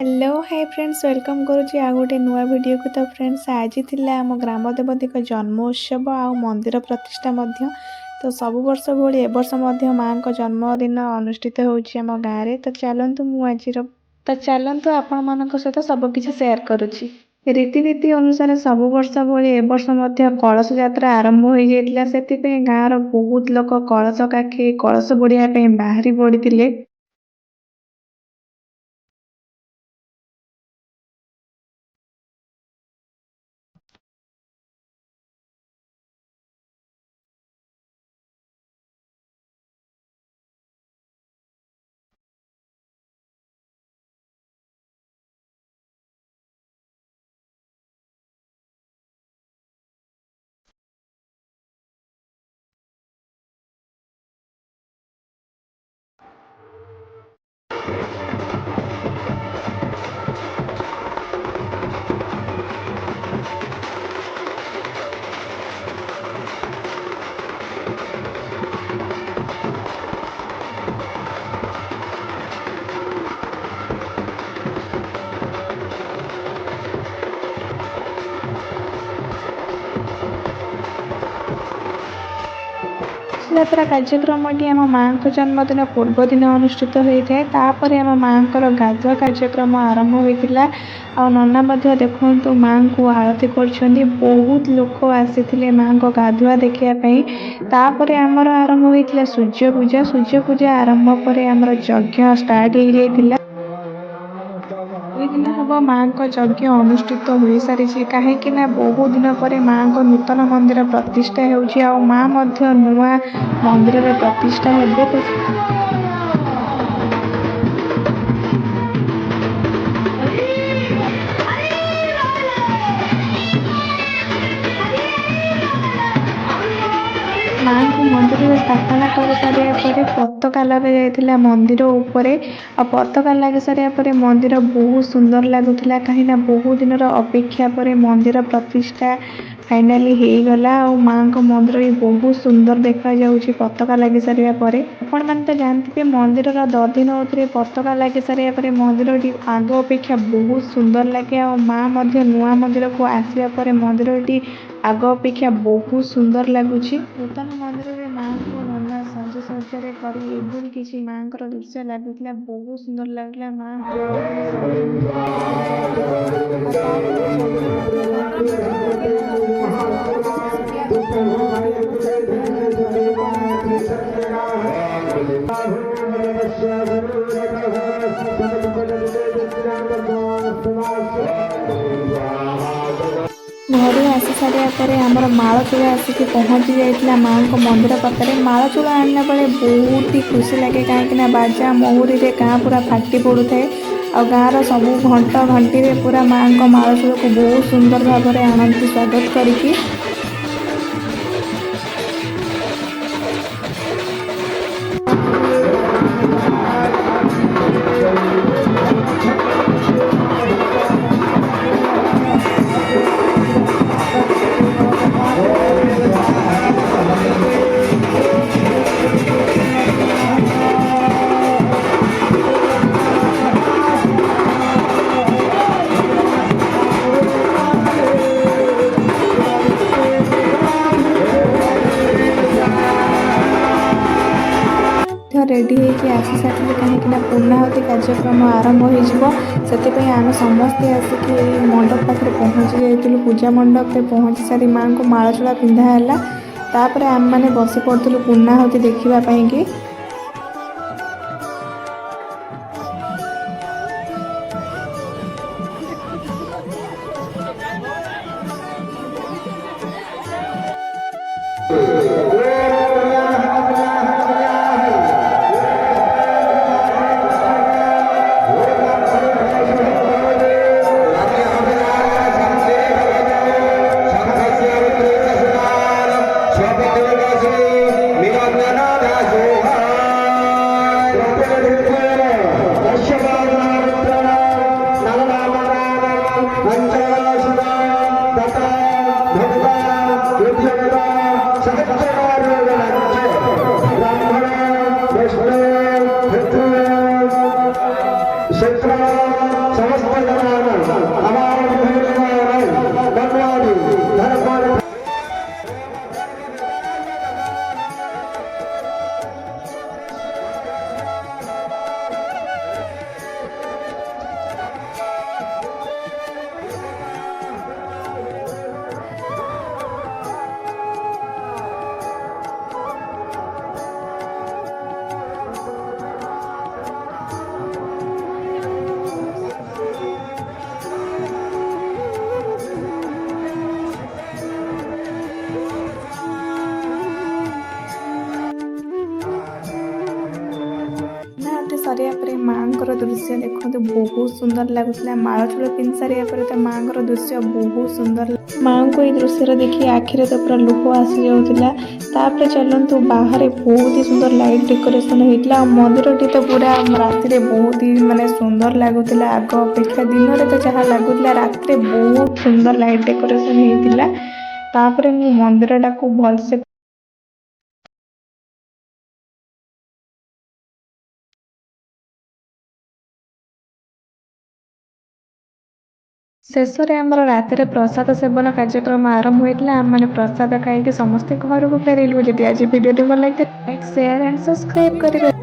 Hello hi friends welcome करुँची आ गोटे नुआ video को। तो फ्रेंड्स आज थिला आम ग्राम देवती जन्मोत्सव आ मंदिर प्रतिष्ठा मध्य। तो सब वर्ष भली ए वर्ष मध्य माँ का जन्मदिन अनुष्ठित होउची आम गाँव रे। तो चलतु चलतु आपण मान सहित सबकि सेयार करुँची। रीतिनीति अनुसार सब वर्ष भली ए वर्ष मध्य कलश यात्रा आरंभ हो जाइतिला। सेतिपई गाँवर बहुत लोक कलश काखी कलश बुड़िया बाहरी पड़ते। यात्रा कार्यक्रम आम माँ को जन्मदिन पूर्व दिन अनुष्ठित होता है। तापर आम माँ को गाधुआ कार्यक्रम आरंभ होता। आ नना देखु माँ को आरती कर बहुत लोक आसी माँ को गाधुआ देखापी। तापर आमर आरंभ होता सूर्य पूजा आरंभ पर आमर यज्ञ स्टार्ट हो जाता। 2 दिन हम माँ को यज्ञ अनुष्ठित हो सारी कहीं बहु दिन पर माँ को नूतन मंदिर प्रतिष्ठा हो माँ नुआ मंदिर प्रतिष्ठा हेबे। तो माँ को मंदिर में स्थापना कर सारे पताका लगे जाइथिला मंदिर उपरे। आ पताका लगे सारे मंदिर बहुत सुंदर लगुला कहीं बहुत दिन अपेक्षा पर मंदिर प्रतिष्ठा फाइनाली हो गला। माँ को मंदिर भी बहुत सुंदर देखा जाउची पताका लगे सारे पर। आपण मैंने तो जानते मंदिर 10 दिन होते पताका लगे सारे पर मंदिर आग अपेक्षा बहुत सुंदर लगे। और माँ नुआ मंदिर को आसवा पर मंदिर आग अपेक्षा बहुत सुंदर लगुच। नूतन मंदिर में माँ को नना साजसज्जा कर किसी माँ को दृश्य लगुला बहुत सुंदर लगला। माँ घर आसी सारापर आमर मालचूल आसिक पहुँची जाइए माँ को मंदिर पाखे। मालचूल आनला बेले बहुत ही खुशी लगे कहीं बाजा महुरी रे गाँ पूरा फाटी पड़ू थाए। आ गाँव सब घंट घंटी पूरा माँ को मालचूल को बहुत सुंदर भाव में आनंद स्वागत करी। रेडी होगी आसी सारे कहीं पूर्णाहुति कार्यक्रम आरंभ हो आम समस्ते आसिक मंडप पाखे पहुँची जाइलु। पूजा मंडप में पहुँची सारी माँ को मालचूला पिंधाला। तापर आम मैंने बसी पड़ू पूर्णाहुति देखापी। ଦେଖନ୍ତୁ ବହୁତ ସୁନ୍ଦର ଲାଗୁଥିଲା। ମାଳଚୂଳ ପିନ୍ଧି ସାରିବା ପରେ ତ ମାଆଙ୍କର ଦୃଶ୍ୟ ବହୁତ ସୁନ୍ଦର। ମାଆଙ୍କୁ ଏଇ ଦୃଶ୍ୟରେ ଦେଖି ଆଖିରେ ତ ପୁରା ଲୁହ ଆସିଯାଉଥିଲା। ତାପରେ ଚାଲନ୍ତୁ ବାହାରେ ବହୁତ ହି ସୁନ୍ଦର ଲାଇଟ୍ ଡେକୋରେସନ୍ ହେଇଥିଲା। ଆଉ ମନ୍ଦିରଟି ତ ପୁରା ରାତିରେ ବହୁତ ହି ସୁନ୍ଦର ଲାଗୁଥିଲା। ଆଗ ଅପେକ୍ଷା ଦିନରେ ତ ଯାହା ଲାଗୁଥିଲା ରାତିରେ ବହୁତ ସୁନ୍ଦର ଲାଇଟ୍ ଡେକୋରେସନ୍ ହେଇଥିଲା। ତାପରେ ମୁଁ ମନ୍ଦିରଟାକୁ ଭଲସେ ଶେଷରେ ଆମର ରାତିରେ ପ୍ରସାଦ ସେବନ କାର୍ଯ୍ୟକ୍ରମ ଆରମ୍ଭ ହୋଇଥିଲା। ଆମେମାନେ ପ୍ରସାଦ ଖାଇକି ସମସ୍ତେ ଘରକୁ ଫେରିଲୁ। ଯଦି ଆଜି ଭିଡ଼ିଓଟି ଭଲ ଲାଗିଥିଲା ଲାଇକ୍, ସେୟାର ଆଣ୍ଡ ସବସ୍କ୍ରାଇବ୍ କରିବେ।